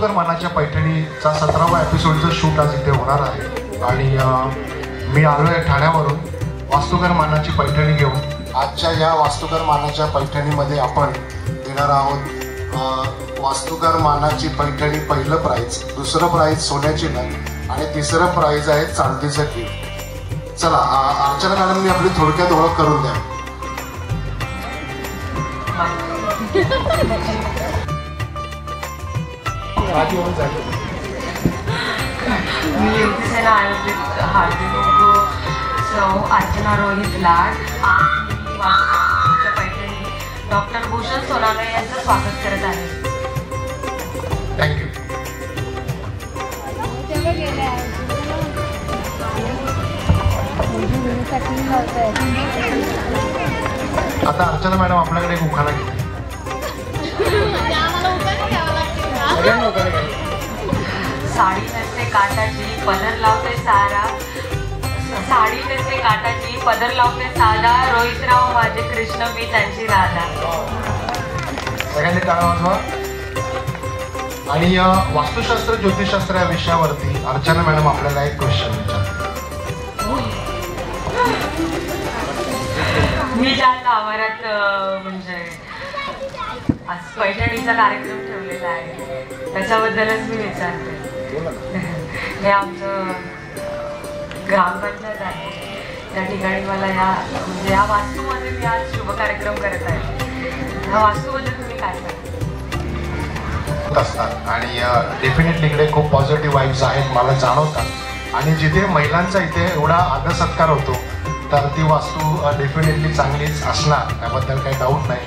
वास्तुकर मानाच्या पैठणीचा 17वा एपिसोडचं शूट आज इथे होणार आहे आणि मी आलो आहे ठाण्यावरून वास्तुकर मानाची पैठणी घेऊन। आजच्या या वास्तुकर मानाच्या पैठणीमध्ये आपण देणार आहोत वास्तुकर मानाची पैठणी पहिलं प्राइज, दुसरं प्राइज सोन्याची नथ आणि तिसरं प्राइज आहे चांदीचं गिफ्ट। चला अर्चना मॅडमनी आपली थोडक्यात ओळख करून द्या। मी युवतीसेना आयोजित हार्दिक अर्चना रोहित लाड आणि वास्तुच्या पैठणी डॉक्टर भूषण सोनावणे यांचं स्वागत करत आहे। थँक्यू। आता अर्चना मॅडम आपल्याकडे एक उखाणा घेते। साडी नसते काटाची पदर लावते सारा, साडी नसते काटाची पदर लावते साधा, रोहितराव माझे कृष्ण मी त्यांची राधा। सगळ्यांनी टाळ्या वाजवा। आणि वास्तुशास्त्र ज्योतिषशास्त्र या विषयावरती अर्चना मॅडम आपल्याला एक क्वेश्चन विचारते। मी ज्या आवारात म्हणजे आज पैठणीचा कार्यक्रम ठेवलेला आहे त्याच्याबद्दलच मी विचारते। हे आमचं ग्रामपंचायत आहे, त्या ठिकाणी मला म्हणजे या वास्तूमध्ये मी आज शुभ कार्यक्रम करत आहे। या वास्तूबद्दल तुम्ही काय सांगता? असतात आणि डेफिनेटली इकडे खूप पॉझिटिव्ह वाईब्स आहेत मला जाणवतात आणि जिथे महिलांचा इथे एवढा आदर सत्कार होतो तर ती वास्तू डेफिनेटली चांगलीच असणार, त्याबद्दल काही डाऊट नाही।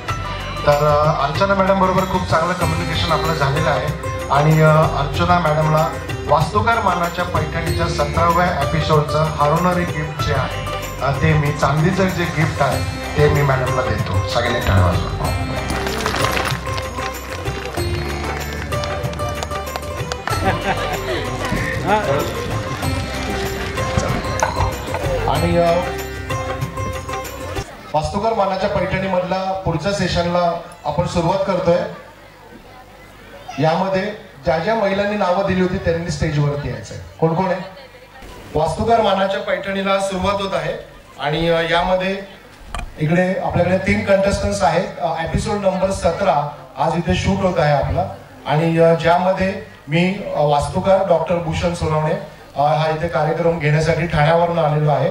तर अर्चना मॅडम बरोबर खूप चांगलं कम्युनिकेशन आपलं झालेलं आहे आणि अर्चना मॅडमला वास्तुकार मानाच्या पैठणीच्या 17व्या एपिसोडचं हरवणारी गिफ्ट जे आहे ते मी चांदीचं जे गिफ्ट आहे ते मी मॅडमला देतो। सगळ्यांनी टाळ्या वाजवा। आणि वास्तुकर मानाच्या पैठणीमधला पुढच्या सेशनला आपण सुरुवात करतोय। यामध्ये ज्या ज्या महिलांनी नावं दिली होती त्यांनी स्टेजवरती यायचंय। कोण कोण आहे? वास्तुकर मानाच्या पैठणीला सुरुवात होत आहे आणि यामध्ये इकडे आपल्याकडे 3 कंटेस्टंट्स आहेत। एपिसोड नंबर 17 आज इथे शूट होत आहे आपला आणि ज्यामध्ये मी वास्तुकार डॉक्टर भूषण सोनावणे हा इथे कार्यक्रम घेण्यासाठी ठाण्यावरून आलेलो आहे।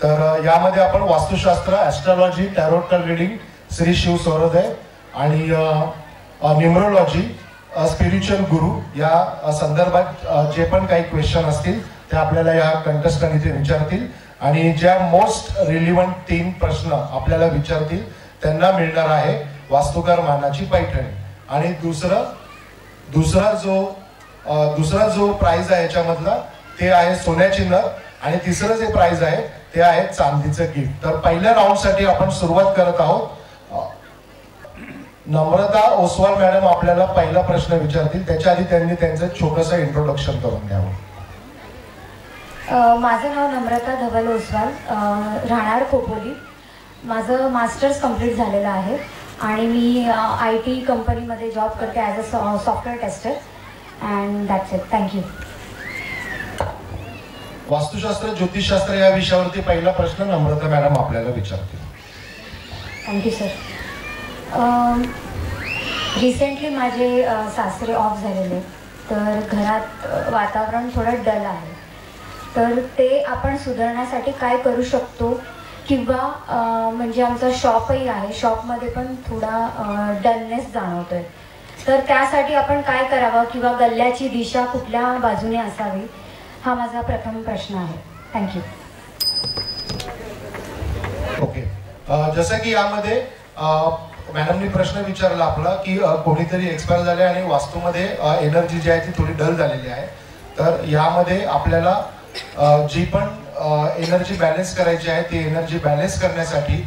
तर यामध्ये आपण वास्तुशास्त्र, astrology, tarot card reading, Shri Shiv सौरदय आणि न्यूमरोलॉजी, स्पिरिच्युअल गुरु या संदर्भात जे पण काही क्वेश्चन असतील ते आपल्याला या कंटेस्टंट इथे विचारतील आणि ज्या मोस्ट रिलिव्हंट 3 प्रश्न आपल्याला विचारतील त्यांना मिळणार आहे वास्तुकार मानाची पैठणी। आणि दुसरा जो प्राइज आहे याच्यामधला ते आहे सोन्याची नथ आणि तिसरं जे प्राइज आहे ते आहे चांदीचं गिफ्ट। तर पहिल्या राऊंडसाठी आपण सुरुवात करत आहोत। नम्रता ओसवाल मॅडम आपल्याला पहिला प्रश्न विचारतील, त्याच्या आधी त्यांनी त्यांचं छोटंसं इंट्रोडक्शन करून द्यावं। माझं नाव नम्रता धवल ओसवाल, राहणार खोपोली। माझं मास्टर्स कंप्लीट झालेलं आहे आणि मी IT कंपनीमध्ये जॉब करते as a software tester and that's it. Thank you. वास्तुशास्त्र ज्योतिषशास्त्र या विषयावरती पहिला प्रश्न नम्रता मॅडम आपल्याला विचारतील। Thank you sir. रिसेंटली माझे सासरे ऑफ झालेले, तर घरात वातावरण थोडं डल आहे, तर ते आपण सुधारण्यासाठी काय करू शकतो किंवा म्हणजे आमचा शॉपही आहे, शॉपमध्ये पण थोडा डलनेस जाणवतोय, तर त्यासाठी आपण काय करावं किंवा गल्ल्याची दिशा कुठल्या बाजूने असावी हा माझा प्रथम प्रश्न आहे। थँक्यू। ओके, जसं की यामध्ये मॅडमनी प्रश्न विचारला आपला की कोणीतरी एक्सपायर झाले आणि वास्तूमध्ये एनर्जी जी आहे ती थोडी डल झालेली आहे, तर यामध्ये आपल्याला जी पण एनर्जी बॅलन्स करायची आहे ती एनर्जी बॅलन्स करण्यासाठी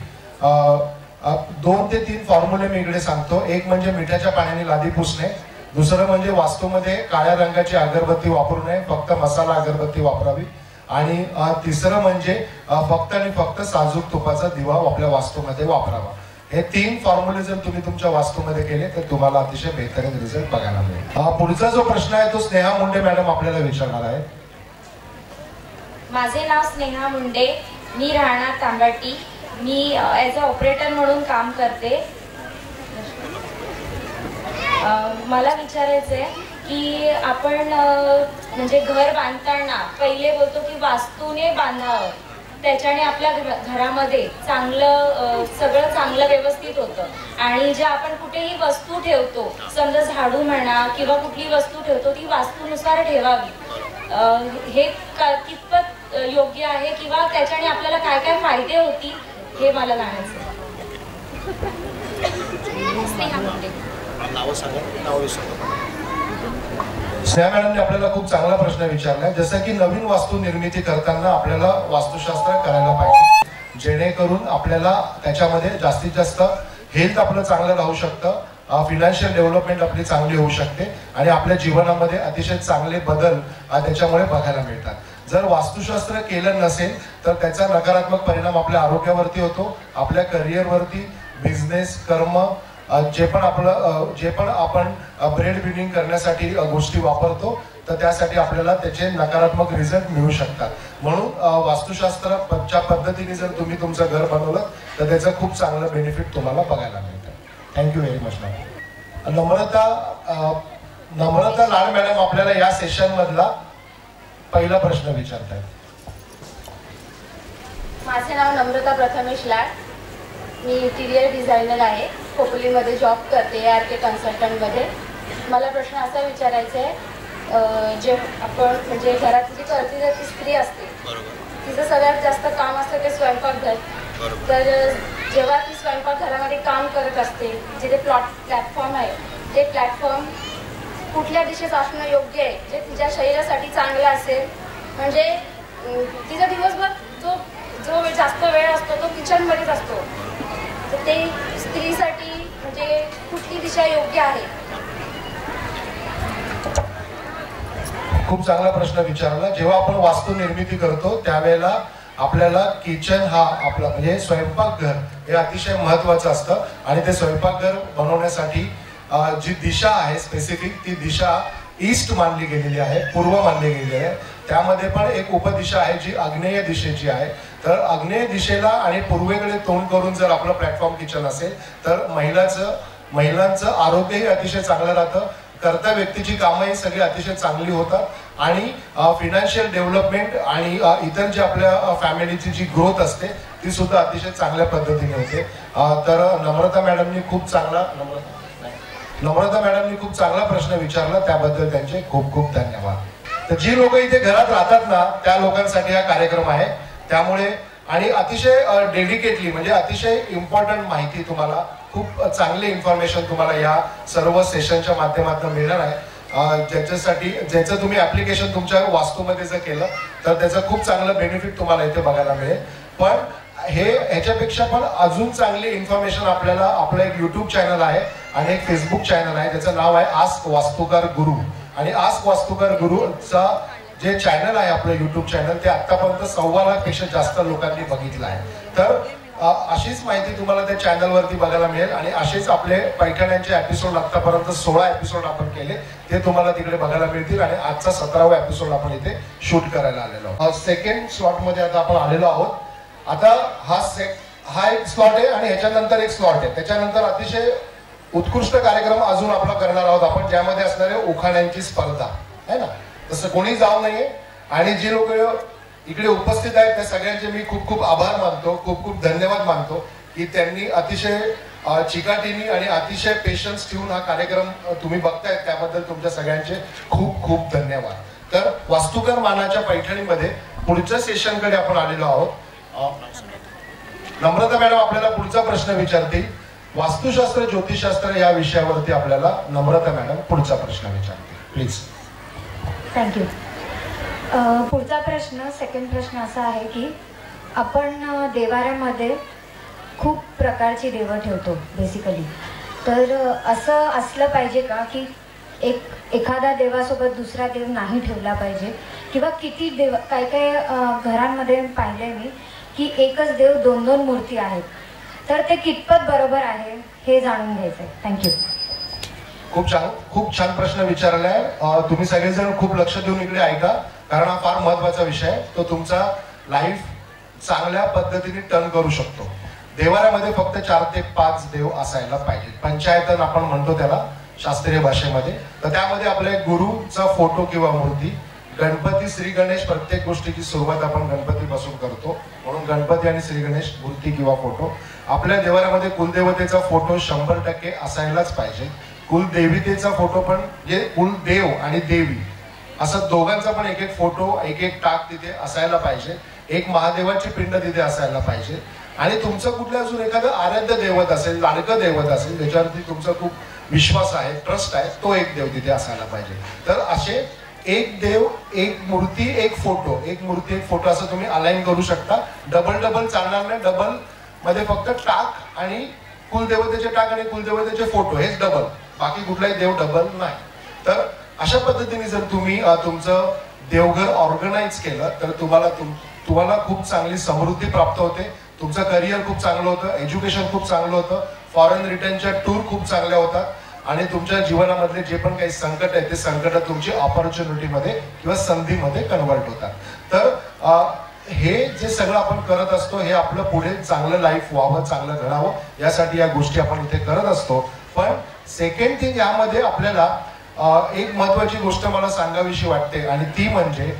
2 ते 3 फॉर्म्युले मी इकडे सांगतो। एक म्हणजे मिठाच्या पाण्याने लादी पुसणे, दुसरं म्हणजे वास्तूमध्ये काळ्या रंगाची अगरबत्ती वापरू नये, फक्त मसाला अगरबत्ती वापरावी आणि तिसरं म्हणजे फक्त आणि फक्त साजूक तुपाचा दिवा आपल्या वास्तूमध्ये वापरावा। हे 3 फॉर्म्युले जर तुम्ही तुमच्या वास्तूमध्ये केले तर तुम्हाला अतिशय बेहतरीन रिझल्ट बघायला मिळेल. पुढचा जो प्रश्न आहे तो स्नेहा मुंडे मॅडम आपल्याला विचारणार आहे. माझे नाव स्नेहा मुंडे, मी राहणार तांबाटी. मी ॲज अ ऑपरेटर म्हणून काम करते. मला विचारायचं आहे की आपण म्हणजे घर बांधताना पहिले बोलतो की वास्तूने बांधावं, त्याच्याने आपल्या घरामध्ये चांगलं सगळं चांगलं व्यवस्थित होतं. आणि जे आपण कुठेही वस्तू ठेवतो, समजा झाडू म्हणा किंवा कुठली वस्तू ठेवतो ती वास्तूनुसार ठेवावी. हे कितपत योग्य आहे किंवा त्याच्याने आपल्याला काय काय फायदे होतील हे मला जाणायचं. स्नेहा मॅडमने आपल्याला खूप चांगला प्रश्न विचारलाय. जसं की नवीन वास्तू निर्मिती करताना आपल्याला वास्तुशास्त्र करायला पाहिजे, जेणेकरून आपल्याला त्याच्यामध्ये जास्तीत जास्त हेल्थ आपलं चांगलं राहू शकतं, फिनान्शियल डेव्हलपमेंट आपली चांगली होऊ शकते आणि आपल्या जीवनामध्ये अतिशय चांगले बदल त्याच्यामुळे बघायला मिळतात. जर वास्तुशास्त्र केलं नसेल तर त्याचा नकारात्मक परिणाम आपल्या आरोग्यावरती होतो, आपल्या करिअरवरती, बिझनेस, कर्म, जे पण आपण ब्रेड बिल्डिंग करण्यासाठी गोष्टी वापरतो तर त्यासाठी आपल्याला त्याचे नकारात्मक रिझल्ट मिळू शकतात. म्हणून वास्तुशास्त्राच्या पद्धतीने जर तुम्ही तुमचं घर बनवलं तर त्याचं खूप चांगलं बेनिफिट तुम्हाला बघायला मिळतं. Thank you very much madam. Namrata Lad madam आपल्याला या सेशन मधला पहिला प्रश्न विचारतायत. माझे नाव नम्रता प्रथमेश लाड, मी इंटिरियर डिझायनर आहे. खोपोलीमध्ये जॉब करते ARK कन्सल्टंटमध्ये. मला प्रश्न असा विचारायचा आहे, जे आपण म्हणजे घरात जी कर्तव्याची स्त्री असते तिचं सगळ्यात जास्त काम असतं ते स्वयंपाकघर. तर जेव्हा ती स्वयंपाकघरामध्ये काम करत असते, जिथे प्लॅटफॉर्म आहे ते प्लॅटफॉर्म कुठल्या दिशेत असणं योग्य आहे, जे तिच्या शरीरासाठी चांगलं असेल. म्हणजे तिचा दिवसभर जो जास्त वेळ असतो तो किचनमध्येच असतो, तर ते स्त्रीसाठी म्हणजे कुठली दिशा योग्य आहे. खूप चांगला प्रश्न विचारला. जेव्हा आपण वास्तू निर्मिती करतो त्यावेळेला आपल्याला किचन हा आपला म्हणजे स्वयंपाकघर हे अतिशय महत्वाचं असतं आणि ते स्वयंपाकघर बनवण्यासाठी जी दिशा आहे स्पेसिफिक, ती दिशा ईस्ट मानली गेलेली आहे, पूर्व मानली गेलेली आहे. त्यामध्ये पण एक उपदिशा आहे जी आग्नेय दिशेची आहे. तर आग्नेय दिशेला आणि पूर्वेकडे तोंड करून जर आपलं प्लॅटफॉर्म किचन असेल तर महिलांचं आरोग्यही अतिशय चांगलं राहतं, कर्ता व्यक्तीची कामंही सगळी अतिशय चांगली होतात आणि फिनान्शियल डेव्हलपमेंट आणि इतर जे आपल्या फॅमिलीची जी ग्रोथ असते ती सुद्धा अतिशय चांगल्या पद्धतीने होते. तर नम्रता मॅडमनी खूप चांगला प्रश्न विचारला, त्याबद्दल त्यांचे खूप खूप धन्यवाद. तर जी लोक इथे घरात राहतात ना त्या लोकांसाठी हा कार्यक्रम आहे. त्यामुळे आणि अतिशय डेडिकेटली म्हणजे अतिशय इम्पॉर्टंट माहिती तुम्हाला, खूप चांगली इन्फॉर्मेशन तुम्हाला या सर्व सेशनच्या माध्यमातून मिळणार आहे. ज्याचं तुम्ही ऍप्लिकेशन तुमच्या वास्तूमध्ये जर केलं तर त्याचं खूप चांगलं बेनिफिट तुम्हाला इथे बघायला मिळेल. पण ह्याच्यापेक्षा पण अजून चांगली इन्फॉर्मेशन आपल्याला आपलं एक YouTube चॅनल आहे आणि एक फेसबुक चॅनल आहे, त्याचं नाव आहे आस्क वास्तुकार गुरु. आणि आस्क वास्तुकार गुरुचा जे चॅनल आहे आपलं YouTube चॅनल ते आतापर्यंत 1.25 लाखपेक्षा जास्त लोकांनी बघितलं आहे. तर अशीच माहिती तुम्हाला त्या चॅनलवरती बघायला मिळेल आणि असेच आपले पैठण्यांचे एपिसोड आतापर्यंत 16 एपिसोड आपण केले ते तुम्हाला तिकडे बघायला मिळतील. आणि आजचा 17वा एपिसोड आपण इथे शूट करायला आलेलो आहोत. सेकंड स्लॉट मध्ये आता आपण आलेलो आहोत. आता हा एक स्लॉट आहे आणि ह्याच्यानंतर एक स्लॉट आहे. त्याच्यानंतर अतिशय उत्कृष्ट कार्यक्रम अजून आपला करणार आहोत आपण, ज्यामध्ये असणारे उखाण्यांची स्पर्धा आहे ना. तसं कोणी जाऊ नये आणि जे लोक इकडे उपस्थित आहेत त्या सगळ्यांचे मी खूप खूप आभार मानतो, खूप खूप धन्यवाद मानतो की त्यांनी अतिशय चिकाटीने आणि अतिशय पेशन्स ठेवून हा कार्यक्रम तुम्ही बघतायत, त्याबद्दल तुमच्या सगळ्यांचे खूप खूप धन्यवाद. तर वास्तुकार मानाच्या पैठणीमध्ये पुढच्या सेशनकडे आपण आलेलो आहोत. नम्रता मॅडम आपल्याला पुढचा प्रश्न विचारतील. वास्तुशास्त्र ज्योतिषशास्त्र या विषयावरती आपल्याला नम्रता मॅडम पुढचा प्रश्न विचारतील. प्लीज. थँक्यू. पुढचा प्रश्न, सेकंड प्रश्न असा आहे की आपण देवाऱ्यामध्ये खूप प्रकारची देवं ठेवतो बेसिकली. तर असं असलं पाहिजे का की एखादा देवासोबत दुसरा देव नाही ठेवला पाहिजे, किंवा किती देव, काय काय घरांमध्ये पाहिलंय मी की एकच देव 2-2 मूर्ती आहेत. तर ते कितपत बरोबर आहे हे जाणून घ्यायचं आहे. थँक्यू. खूप छान प्रश्न विचारलाय. तुम्ही सगळेजण खूप लक्ष देऊन इकडे ऐका, कारण हा फार महत्वाचा विषय आहे. तो तुमचा लाईफ चांगल्या पद्धतीने टर्न करू शकतो. देवाऱ्यामध्ये फक्त 4 ते 5 देव असायला पाहिजे. पंचायतन आपण म्हणतो त्याला शास्त्रीय भाषेमध्ये. तर त्यामध्ये आपल्या गुरुचा फोटो किंवा मूर्ती, गणपती, श्री गणेश, प्रत्येक गोष्टीची सुरुवात आपण गणपतीपासून करतो, म्हणून गणपती आणि श्री गणेश मूर्ती किंवा फोटो. आपल्या देवाऱ्यामध्ये कुलदेवतेचा फोटो 100% असायलाच पाहिजे. कुलदेवितेचा फोटो पण, जे कुलदेव आणि देवी असं दोघांचा पण एक फोटो, एक टाक तिथे असायला पाहिजे. एक महादेवाची पिंड तिथे असायला पाहिजे. आणि तुमचं कुठलं अजून एखादं आराध्य दैवत असेल, लाडकं दैवत असेल, ज्याच्यावरती तुमचा खूप विश्वास आहे, ट्रस्ट आहे, तो एक देव तिथे असायला पाहिजे. तर असे एक देव, एक मूर्ती, एक फोटो, एक मूर्ती, एक फोटो असं तुम्ही अलाइन करू शकता. डबल चालणार नाही. डबल मध्ये फक्त टाक आणि कुलदेवतेचे टाक आणि कुलदेवतेचे फोटो हेच डबल, बाकी कुठलाही देव डबल नाही. तर अशा पद्धतीने जर तुम्ही तुमचं देवघर ऑर्गनाइज केलं तर तुम्हाला खूप चांगली समृद्धी प्राप्त होते. तुमचं करिअर खूप चांगलं होतं, एज्युकेशन खूप चांगलं होतं, फॉरेन रिटर्नच्या टूर खूप चांगल्या होतात आणि तुमच्या जीवनामधले जे पण काही संकट आहे ते संकट तुमची ऑपॉर्च्युनिटीमध्ये किंवा संधीमध्ये कन्वर्ट होतात. तर हे जे सगळं आपण करत असतो हे आपलं पुढे चांगलं लाईफ व्हावं, चांगलं घडावं, यासाठी या गोष्टी आपण इथे करत असतो. पण सेकंड थिंग यामध्ये आपल्याला एक महत्वाची गोष्ट मला सांगावीशी वाटते आणि ती म्हणजे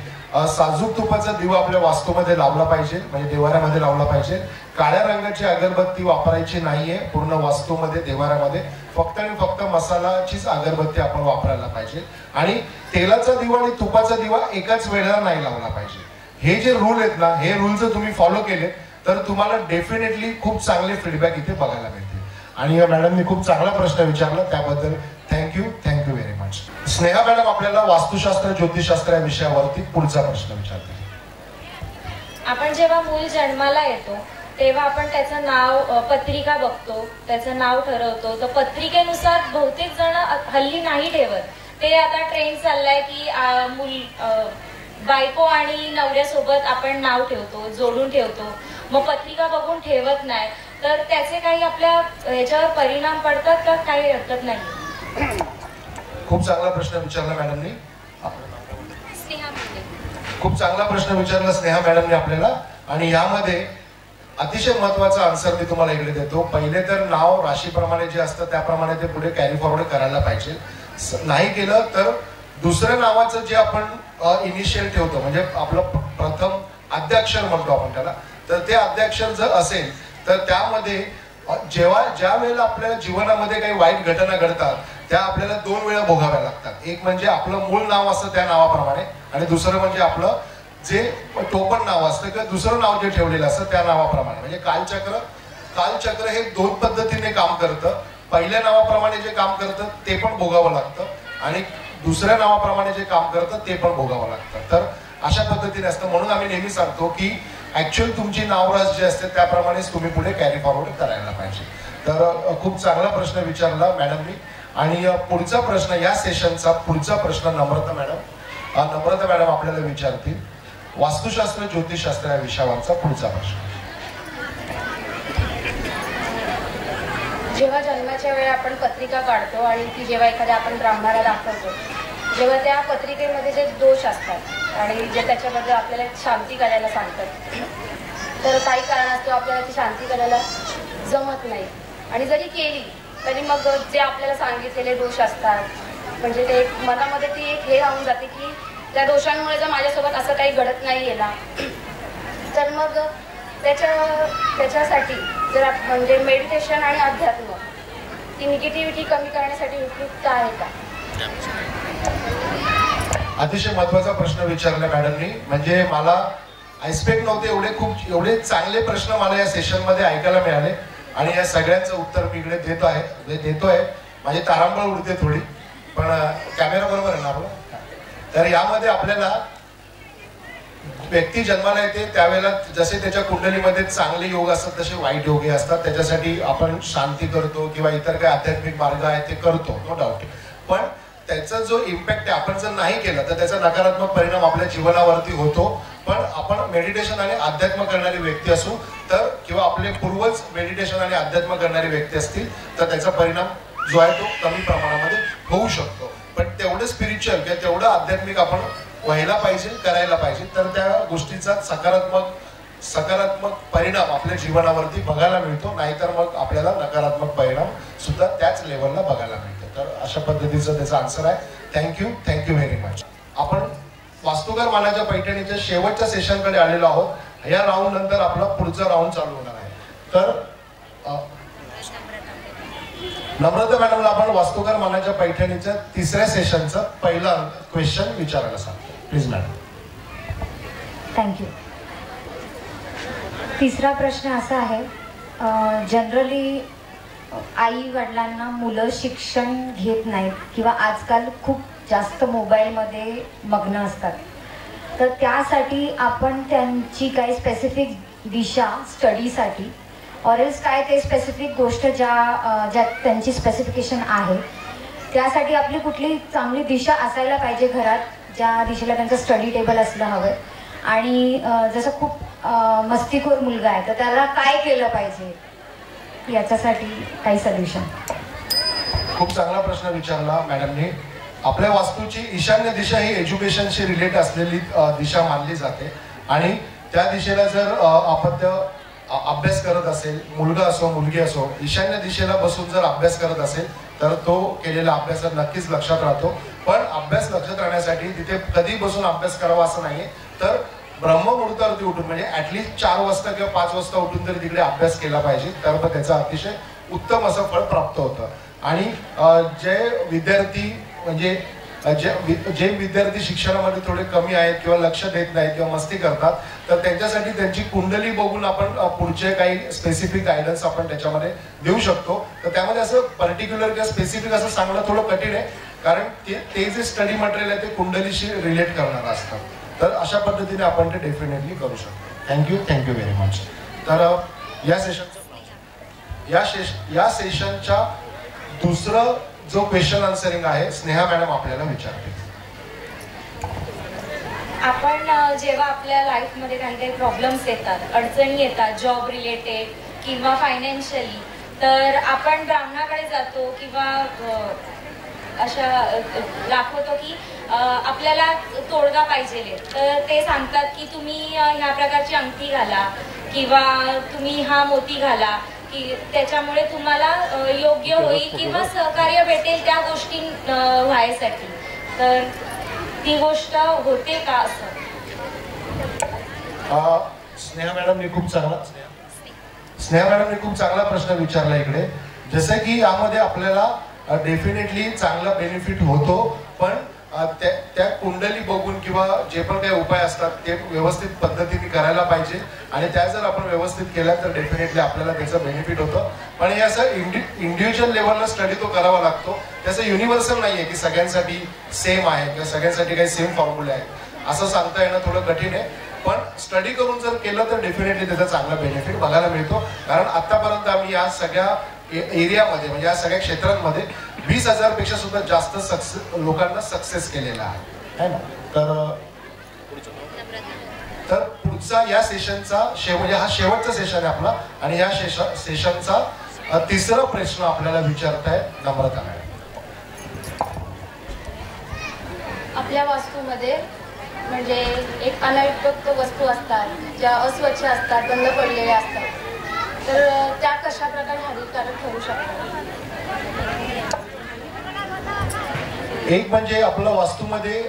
साजूक तुपाचा दिवा आपल्या वास्तूमध्ये लावला पाहिजे, म्हणजे देवाऱ्यामध्ये लावला पाहिजे. काळ्या रंगाची अगरबत्ती वापरायची नाहीये पूर्ण वास्तूमध्ये, देवाऱ्यामध्ये. फक्त आणि फक्त मसालाचीच अगरबत्ती आपण वापरायला पाहिजे. आणि तेलाचा दिवा आणि तुपाचा दिवा एकाच वेळेला नाही लावला पाहिजे. हे जे रूल आहेत ना, हे रूल जर तुम्ही फॉलो केले तर तुम्हाला डेफिनेटली खूप चांगले फीडबॅक इथे बघायला मिळतील. आणि मॅडमनी खूप चांगला प्रश्न विचारला, त्याबद्दल thank you very much. Sneha madam आपल्याला वास्तुशास्त्र, ज्योतिषशास्त्र या विषयावरती पुढचा प्रश्न विचारते. आपण जेव्हा मूल जन्माला येतो तेव्हा आपण त्याचं नाव, पत्रिका बघतो, त्याचं नाव ठरवतो. तर पत्रिकेनुसार बहुतेक जण हल्ली नाही ठेवत. ते आता ट्रेंड चाललाय की बायको आणि नवऱ्यासोबत आपण नाव ठेवतो, जोडून ठेवतो, मग पत्रिका बघून ठेवत नाही. तर त्याचे काही आपल्या ह्याच्यावर परिणाम पडतात का? काही हरकत नाही. खूप चांगला प्रश्न विचारला मॅडमनी. स्नेहा मुंडे. खूप चांगला प्रश्न विचारला स्नेहा मॅडमने आपल्याला. आणि यामध्ये अतिशय महत्वाचा आन्सर मी तुम्हाला इकडे देतो. पहिले तर नाव राशीप्रमाणे जे असतं त्याप्रमाणे ते पुढे कॅरी फॉरवर्ड करायला पाहिजे. नाही केलं तर दुसऱ्या नावाचं जे आपण इनिशियल ठेवतो, म्हणजे आपलं प्रथम आद्याक्षर म्हणतो आपण त्याला, तर ते आद्याक्षर जर असेल तर त्यामध्ये ज्या वेळेला आपल्याला जीवनामध्ये काही वाईट घटना घडतात त्या आपल्याला 2 वेळा भोगाव्या लागतात. एक म्हणजे आपलं मूळ नाव असतं त्या नावाप्रमाणे, आणि दुसरं म्हणजे आपलं जे टोपण नाव असतं किंवा दुसरं नाव जे ठेवलेलं असतं त्या नावाप्रमाणे. म्हणजे कालचक्र हे 2 पद्धतीने काम करतं. पहिल्या नावाप्रमाणे जे काम करतं ते पण भोगावं लागतं आणि दुसऱ्या नावाप्रमाणे जे काम करतं ते पण भोगावं लागतं. तर अशा पद्धतीने असतं. म्हणून आम्ही नेहमी सांगतो की ऍक्च्युअल तुमची नावरास जे असते त्याप्रमाणेच तुम्ही पुढे कॅरी फॉरवर्ड करायला पाहिजे. तर खूप चांगला प्रश्न विचारला मॅडमनी. आणि पुढचा प्रश्न, या सेशनचा पुढचा प्रश्न नम्रता मॅडम आपल्याला विचारतील. वास्तुशास्त्र, ज्योतिषशास्त्र या विषयावरचा पुढचा प्रश्न. जेव्हा जन्माच्या वेळी आपण पत्रिका काढतो आणि ती जेव्हा एखाद्या आपण ब्राह्मणाला दाखवतो, जेव्हा त्या पत्रिकेमध्ये जे दोष असतात आणि जे त्याच्याबद्दल आपल्याला शांती करायला सांगतात, तर काही कारणास्तव आपल्याला ती शांती करायला जमत नाही. आणि जरी केली तरी मग जे आपल्याला सांगितलेले दोष असतात, म्हणजे ते मनामध्ये ती एक हे राहून जाते की त्या दोषांमुळे जर माझ्यासोबत असं काही घडत नाही गेला तर मग त्याच्यासाठी जर म्हणजे मेडिटेशन आणि अध्यात्म ती निगेटिव्हिटी कमी करण्यासाठी उपयुक्त आहे का? अतिशय महत्वाचा प्रश्न विचारला मॅडमनी. म्हणजे मला एक्सपेक्ट नव्हते एवढे चांगले प्रश्न मला या सेशन मध्ये ऐकायला मिळाले आणि या सगळ्यांचं उत्तर मी इकडे देतोय. माझी तारांबळ उडते थोडी, पण कॅमेरा बरोबर आहे ना आपला. तर यामध्ये आपल्याला व्यक्ती जन्माला येते त्यावेळेला जसे त्याच्या कुंडलीमध्ये चांगले योग असतात तसे वाईट योगे असतात. त्याच्यासाठी आपण शांती करतो किंवा इतर काही आध्यात्मिक मार्ग आहे ते करतो, नो डाऊट. पण त्याचा जो इम्पॅक्ट आहे आपण जर नाही केलं तर त्याचा नकारात्मक परिणाम आपल्या जीवनावरती होतो. पण आपण मेडिटेशन आणि अध्यात्म करणारी व्यक्ती असू तर किंवा आपले पूर्वज मेडिटेशन आणि अध्यात्म करणारी व्यक्ती असतील तर त्याचा परिणाम जो आहे तो कमी प्रमाणामध्ये होऊ शकतो. पण तेवढं स्पिरिच्युअल किंवा तेवढं आध्यात्मिक आपण व्हायला पाहिजे, करायला पाहिजे, तर त्या गोष्टीचा सकारात्मक परिणाम आपल्या जीवनावरती बघायला मिळतो. नाहीतर मग आपल्याला नकारात्मक परिणाम सुद्धा त्याच लेवलला बघायला मिळतो. तर अशा पद्धतीचं त्याचा आन्सर आहे. Thank you very much. आपण वास्तुकार मानाच्या पैठणीच्या शेवटच्या सेशनकडे आलेलो आहोत. या राऊंड नंतर आपला पुढचा राऊंड चालू होणार आहे. तर नम्रता मॅडमला आपण वास्तुकार मानाच्या पैठणीच्या तिसऱ्या सेशनचा पहिला क्वेश्चन विचारायला सांगतो. Please madam. थँक्यू. तिसरा प्रश्न असा आहे, जनरली आई वडिलांना मुलं शिक्षण घेत नाहीत किंवा आजकाल खूप जास्त मोबाईलमध्ये मग्न असतात, तर त्यासाठी आपण त्यांची काही स्पेसिफिक दिशा स्टडीसाठी ऑरेल्स काय ते स्पेसिफिक गोष्ट ज्या त्यांची स्पेसिफिकेशन आहे त्यासाठी आपली कुठली चांगली दिशा असायला पाहिजे घरात, ज्या दिशेला त्यांचं स्टडी टेबल असलं हवं. आणि जसं खूप मस्तीखोर मुलगा आहे तर त्याला काय केलं पाहिजे याच्यासाठी काही सोल्युशन. खूप चांगला प्रश्न विचारला मॅडमने. आपल्या वास्तूची ईशान्य दिशा ही एज्युकेशनशी रिलेट असलेली दिशा मानली जाते आणि त्या दिशेला जर अपत्य अभ्यास करत असेल, मुलगा असो मुलगी असो, ईशान्य दिशेला बसून जर अभ्यास करत असेल तर तो केलेला अभ्यास नक्कीच लक्षात राहतो. पण अभ्यास लक्षात राहण्यासाठी तिथे कधी बसून अभ्यास करावा असं नाहीये, तर ब्रह्ममुहूर्तावरती उठून म्हणजे ऍटलिस्ट 4 वाजता किंवा 5 वाजता उठून तरी तिकडे अभ्यास केला पाहिजे. तर मग त्याचा अतिशय उत्तम असं फळ प्राप्त होतं. आणि जे विद्यार्थी म्हणजे जे विद्यार्थी शिक्षणामध्ये थोडे कमी आहेत किंवा लक्ष देत नाहीत किंवा मस्ती करतात, तर त्यांच्यासाठी त्यांची कुंडली बघून आपण पुढचे काही स्पेसिफिक गायडन्स आपण त्याच्यामध्ये देऊ शकतो. तर त्यामध्ये असं पर्टिक्युलर किंवा स्पेसिफिक असं सांगणं थोडं कठीण आहे, कारण ते जे स्टडी मटेरियल आहे ते कुंडलीशी रिलेट करणारं असतं. तर अशा पद्धतीने आपण ते डेफिनेटली करू शकतो. Thank you very much. तर या सेशनच्या दुसरं जो क्वेश्चन आन्सरिंग आहे स्नेहा मॅडम आपल्याला विचारते. आपण जेव्हा आपल्या लाईफमध्ये काही प्रॉब्लेम्स येतात, अडचणी येतात, जॉब रिलेटेड किंवा फायनान्शियली, तर आपण ब्राह्मणाकडे जातो किंवा अशा दाखवतो की आपल्याला तोडगा पाहिजे, तर ते सांगतात की तुम्ही ह्या प्रकारची अंगठी घाला किंवा तुम्ही हा मोती घाला की त्याच्यामुळे तुम्हाला योग्य होईल किंवा सहकार्य भेटेल त्या गोष्टी व्हायसाठी. तर ती गोष्ट होते का असं? स्नेहा मॅडमने खूप चांगला प्रश्न विचारला इकडे. जसं की यामध्ये आपल्याला डेफिनेटली चांगला बेनिफिट होतो, पण त्या कुंडली बघून किंवा जे पण काही उपाय असतात ते व्यवस्थित पद्धतीने करायला पाहिजे. आणि त्या जर आपण व्यवस्थित केल्या तर डेफिनेटली आपल्याला त्याचं बेनिफिट होतं. पण हे असं इंडिव्हिज्युअल लेवलला स्टडी तो करावा लागतो. त्याचं युनिव्हर्सल नाहीये की सगळ्यांसाठी सेम आहे किंवा सगळ्यांसाठी काही सेम फॉर्म्युले आहेत असं सांगता येणं थोडं कठीण आहे. पण स्टडी करून जर केलं तर डेफिनेटली त्याचा चांगला बेनिफिट बघायला मिळतो. कारण आतापर्यंत आम्ही या सगळ्या एरियामध्ये म्हणजे या सगळ्या क्षेत्रांमध्ये 20,000 पेक्षा सुद्धा जास्त लोकांना सक्सेस केलेला आहे ना. तर पुढचा या सेशनचा म्हणजे हा शेवटचा सेशन आहे आपला आणि या सेशनचा तिसरा प्रश्न आपल्याला विचारताय नम्रता मॅडम. आपल्या वास्तूमध्ये म्हणजे एक अनधिकृत वस्तू असतात ज्या अस्वच्छ असतात, बंद पडलेल्या असतात, तर त्या कशा प्रकारे हानिकारक ठरू शकतात? एक म्हणजे आपल्या वास्तूमध्ये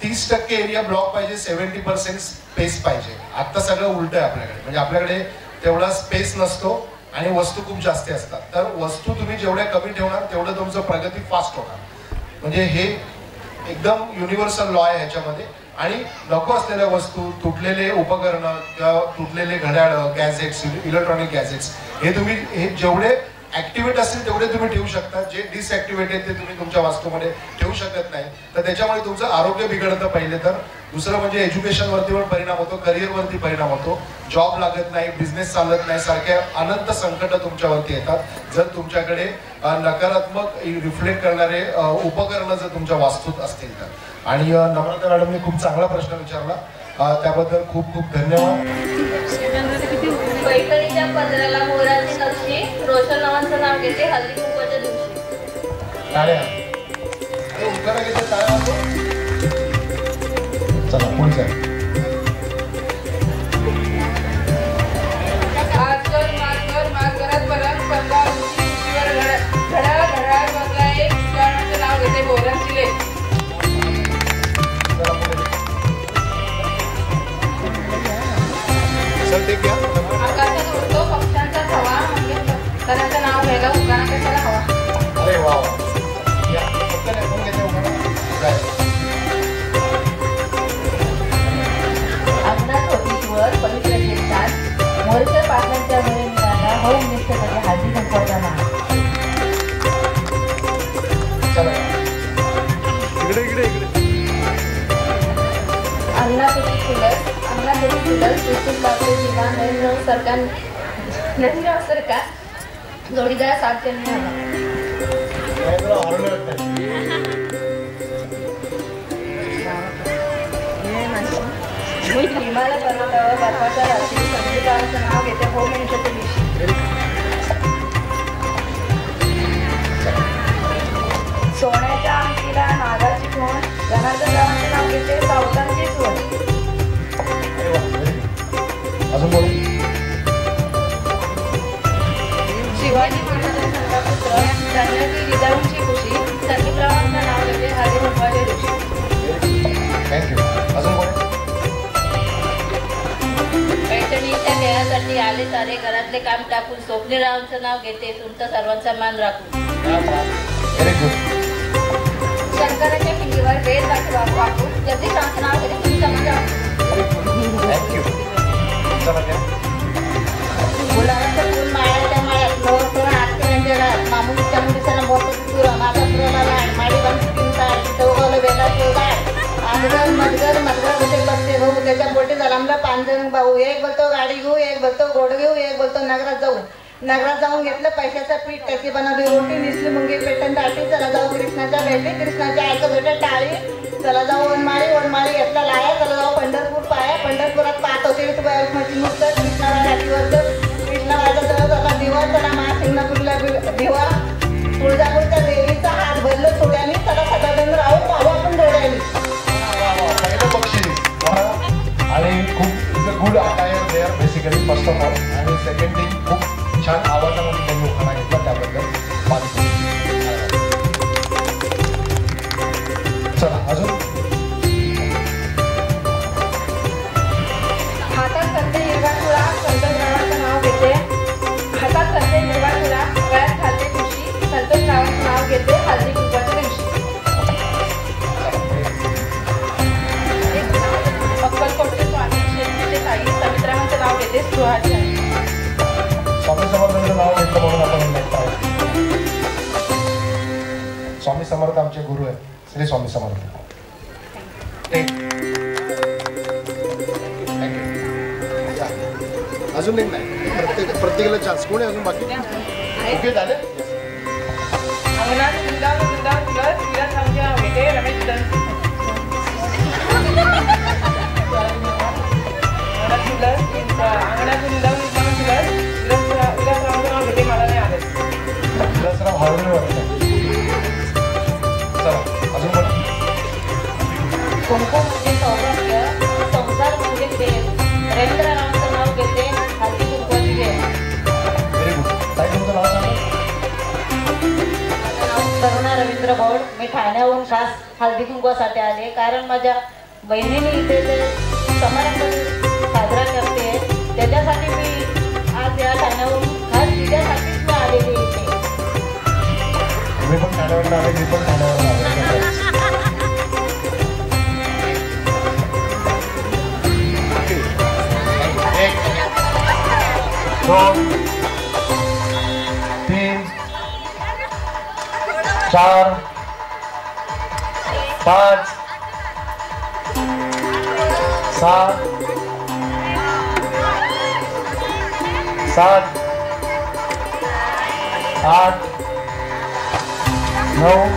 30% एरिया ब्लॉक पाहिजे, 70% स्पेस पाहिजे. आता सगळं उलट आहे आपल्याकडे. म्हणजे आपल्याकडे तेवढा स्पेस नसतो आणि वस्तू खूप जास्त असतात. तर वस्तू तुम्ही जेवढ्या कमी ठेवणार तेवढं तुमचं प्रगती फास्ट होणार. म्हणजे हे एकदम युनिव्हर्सल लॉ आहे ह्याच्यामध्ये. आणि नको असलेल्या वस्तू, तुटलेले उपकरणं किंवा तुटलेले घड्याळ, गॅजेट्स, इलेक्ट्रॉनिक गॅजेट्स हे जेवढे ऍक्टिव्हेट असतील तेवढे तुम्ही ठेवू शकता. जे डिसऍक्टिव्हेट आहेत ते तुम्ही तुमच्या वास्तूमध्ये ठेवू शकत नाही. तर त्याच्यामुळे तुमचं आरोग्य बिघडतं पहिले तर. दुसरं म्हणजे एज्युकेशनवरती पण परिणाम होतो, करिअरवरती परिणाम होतो, जॉब लागत नाही, बिझनेस चालत नाही, सारख्या अनंत संकट तुमच्यावरती येतात जर तुमच्याकडे नकारात्मक रिफ्लेक्ट करणारे उपकरणं जर तुमच्या वास्तूत असतील तर. आणि नम्रता मॅडमने खूप चांगला प्रश्न विचारला. त्याबद्दल खूप खूप धन्यवाद. पैठणीच्या पदराला मोराची नक्षी, रोशन नावांचं नाव घेते हल्दी कुंकवाच्या दिवशी. टाळ्या उखाणा घेते, टाळ्या वाजवा. चला पुढचा. घरात परत पडला घड्याळ घड्याळ बसला एक गाण्याचं नाव घेते बोरांची ले. आकाशात उडतो पक्ष्यांचा थवा, म्हणजे घराचं नाव घ्यायला उगाणा कशाला हवा. अरे वा या पटकन ऐकून घेते उखाणा. अंगणात होती वर पवित्र कीर्तन, मोरच्या पाटलांच्या घरी मिळाला हो निष्ठ म्हणजे हळदी कुंकवाचा नाव. इकडे इकडे इकडे. अंगणात होती तुलस विस्तृत लावते जीवा नरेंद्र सरकार जोडीदार सातजण हिमालय पर्वतावर बर्फाच्या रात्री संगीताचं नाव घेते हो मनुष्याच्या दिवशी. सोन्याच्या अंगठीला नागाची खूण, जनार्दन रावांचे नाव घेते सावतांची सोन. अजून बोल. शिवाजी महाराजांचा संता पुत्र, जान्हवी जिजाऊंची खुशी, संदीपरावांचं नाव घेते हळदी कुंकवाच्या दिवशी. थँक्यू. अजून बोल. पैठणीच्या खेळासाठी आले सारे घरातले काम टाकून स्वप्नीरावांचं नाव घेते तुमचा सर्वांचा मान राखून. Very good. शंकराच्या पिंडीवर वेद वाकून जगदीशरावांचं नाव घेते तुमचा मान राखून. थँक्यू. चला घ्या. गुलाबाचं फूल माळ्याच्या माळ्यात नवरतोरण आरती रात मामुलीच्या मुलीचा मोठं तुरा माझा तुराला लाड माडी बांधून पिंताळ चौगवलं वेलाचं गाड आंधर मधगर होते बसते भाऊ त्याच्या पोटी जलामला 5 जण भाऊ. एक बोलतो गाडी घेऊ, एक बोलतो घोड घेऊ, एक बोलतो नगरात जाऊन घेतलं पैशाचं पीठ, त्याची बनवली रोटी, निसली मुंगी पेटन दाटी. चला जाऊ कृष्णाच्या भेटी, कृष्णाच्या आईचं भेटे टाळी. चला जाऊ वनमाळी घेतला लाया. चला जाऊ पंढरपूर पाया, पंढरपुरात पाहत होते विठुबाईची मूर्त. कृष्णाला घाटीवरचं कृष्णाला चला दिवा. चला महासिंगणापूरला दिवा. तुळजापूरच्या देवीचा हात भरलं थोड्यानी. चला सदानंद राहू पाहू आपण डोळ्यानी. पहिलं बक्षीस आणि खूप is a good attire there basically first of all. आणि सेकंड थिंग खूप छान आवाजामध्ये त्यांनी उखाणा घेतला, त्याबद्दल चला अजून. हातात करते हिरवा तुळा, संतोषरावांचं नाव घेते. हातात करते हिरवा तुळा, गळ्यात घालते खुशी, संतोषरावांचं नाव घेते हळदी कुंकवाच्या दिवशी. अक्कलकोटचे स्वामी शेतीचे साई, समित्रावांचं नाव घेते सुहाची आई. स्वामी समर्थांचं नाव घेतलं म्हणून आपण स्वामी समर्थ आमचे गुरु आहेत. श्री स्वामी समर्थ. अजून एक नाही, प्रत्येकाला चान्स. कोणी अजून बाकी ओके झाले. अंगणात वृंदावन तुलस विलास रावांचे नाव घेते रमेश दंत. अंगणात वृंदावन तुलस विलास रावांचं नाव घेते मला नाही आलं. विलासराव हळवणे वाटतं. चला अजून बोला. कुंकू म्हणजे सौभाग्य, संसार म्हणजे देव. रवींद्ररावांचं नाव घेते हळदी कुंकवाची वेळ. Very good. ताई तुमचं नाव सांगा. माझं नाव करुणा रवींद्र गौड. मी ठाण्याहून खास हळदी कुंकवासाठी आले, कारण माझ्या बहिणीने इथे जे समारंभ साजरा करते त्याच्यासाठी मी आज या ठाण्याहून खास तिच्यासाठीच मी आलेली इथे. मी पण ठाण्यावरून आले, मी पण ठाण्यावरून आले. 2 3 4 5 7 7 8 9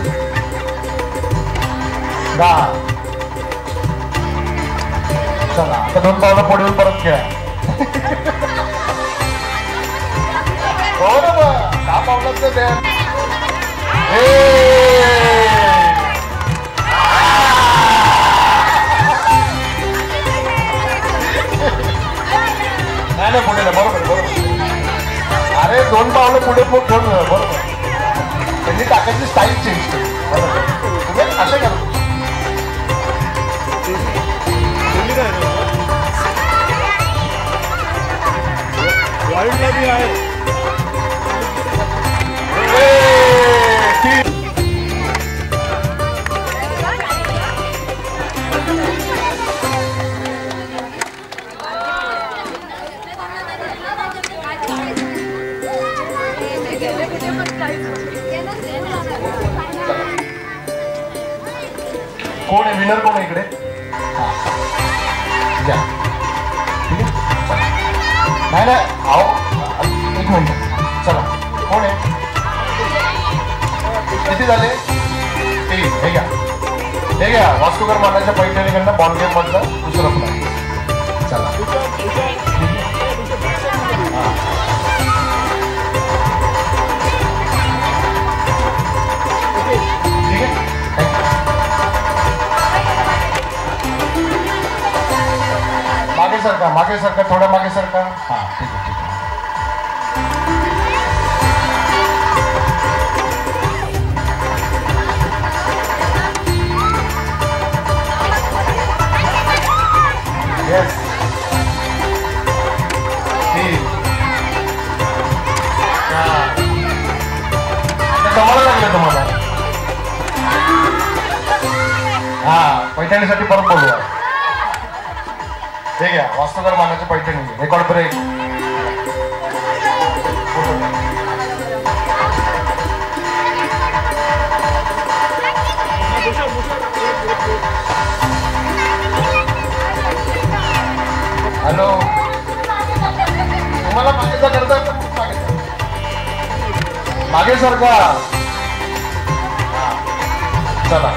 10 चला आता 2 पावलं पुढे येऊन परत खेळा. हो ना मग 6 पावलांचं द्या. नाही पुढे ना बरोबर. अरे 2 पावलं पुढे बरोबर. त्यांनी टाकायची स्टाईल चेंज केली. बरोबर असं करा. वाईल्डला बी आहे. कोण आहे विनर? कोण आहे इकडे? या नाही अहो 1 मिनिट. चला कोण आहे? किती झाले? 3. हे घ्या वास्तुकर मानाच्या पैठणीकडनं बॉल गेम मधलं दुसरं पण. चला ठीक आहे. मागे सरका थोडं मागे सरका. हा ठीक आहे. येस जमायला लागलं तुम्हाला. हा पैठणीसाठी परत बोलूया. हे घ्या वास्तुकर मानाची पैठणी. Record break. हॅलो तुम्हाला मागेचा करता मागे सरका. चला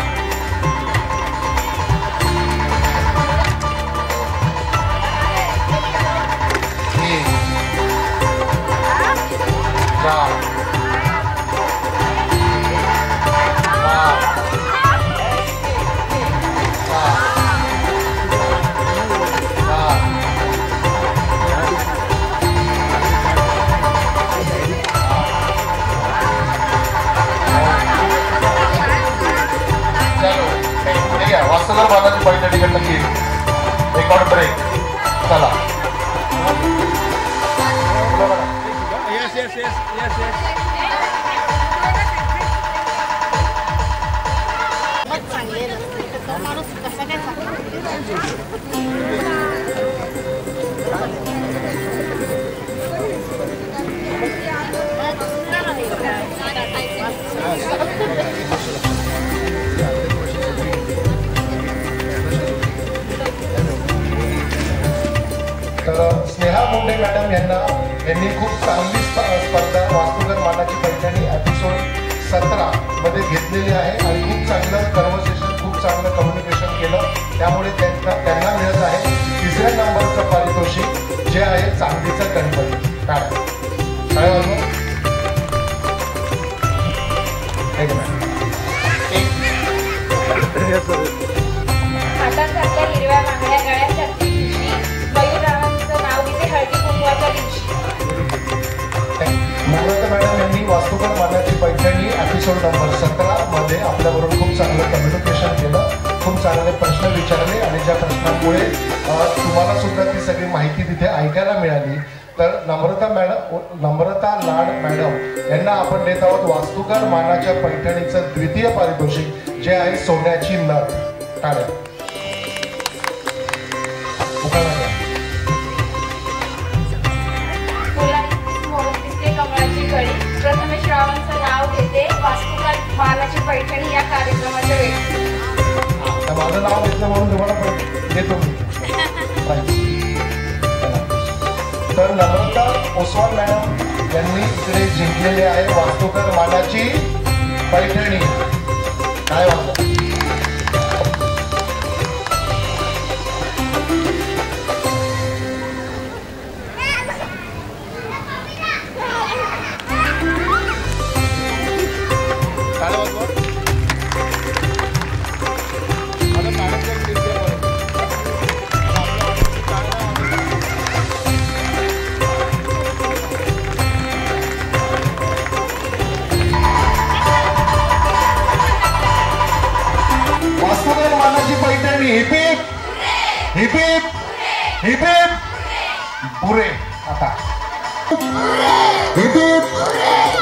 वास्तुकर बालाची पैठणीकडनं की रेकॉर्ड ब्रेक. चला तर स्नेहा मुंडे मॅडम यांनी खूप चांगली स्पर्धा वास्तुकर मानाची पैठणी एपिसोड 17 मध्ये घेतलेली आहे आणि खूप चांगलं कन्व्हर्सेशन खूप चांगलं कम्युनिकेशन केलं. त्यामुळे त्यांना मिळत आहे 3ऱ्या नंबरचं पारितोषिक जे आहे चांदीचं गणपती. काय हातासारख्या हिरव्या मागण्या गळ्यासारखी खुशी मयूररावांचं नाव घेते हळदी कुंकवाच्या दिवशी. नम्रता मॅडम यांनी वास्तुकर मानाची पैठणी एपिसोड नंबर 17 मध्ये आपल्याबरोबर खूप चांगलं कम्युनिकेशन केलं. खूप चांगले प्रश्न विचारले आणि ज्या प्रश्नांमुळे तुम्हाला सुद्धा ती सगळी माहिती तिथे ऐकायला मिळाली. तर नम्रता लाड मॅडम यांना आपण देत आहोत वास्तुकर मानाच्या पैठणीचं 2य पारितोषिक जे आहे सोन्याची नथ. टाळ्या. प्रथमेश रावांचं नाव घेते वास्तुकर मानाची पैठणी या कार्यक्रमाच्या वेळी. माझं नाव घेतलं म्हणून तुम्हाला देतो मी. तर नम्रता ओसवाल मॅडम यांनी इकडे जिंकलेले आहे वास्तुकर मानाची पैठणी. काय वाटतं? हिप हिप हिप हिप पुरे. आता हिप हिप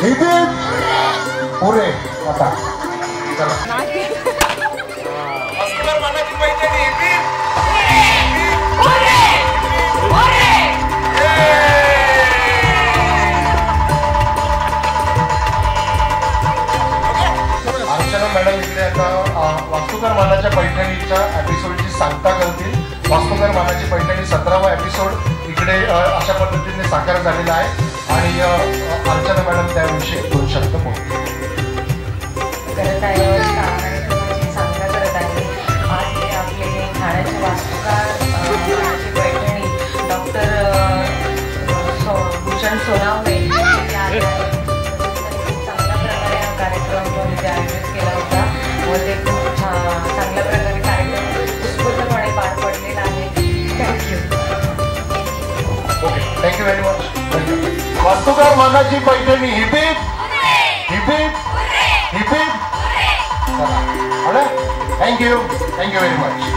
हिप हिप पुरे. आता चला वास्तुकार मानाची Paithani heap heap Archana madam इकडे आता वास्तुकार मानाच्या पैठणीच्या एपिसोडची सांगता करतील. वास्तुकार मानाची पैठणी 17वा एपिसोड इकडे अशा पद्धतीने साकार झालेला आहे आणि अर्चना मॅडम त्याविषयी 2 शब्द बोलतील. करत आहे सांगता करत आहे. आज ते आपले ठाण्याचे वास्तुकार मानाची पैठणी डॉक्टर भूषण सोनावणे चांगल्या प्रकारे हा कार्यक्रम इथे आयोजित केला होता व ते खूप चांगल्या प्रकारे कार्यक्रम उत्स्फूर्तपणे पार पडलेला आहे. Thank you. Okay, thank you very much. वास्तुकार मानाची Paithani heap heap heap heap heap heap. Thank you very much.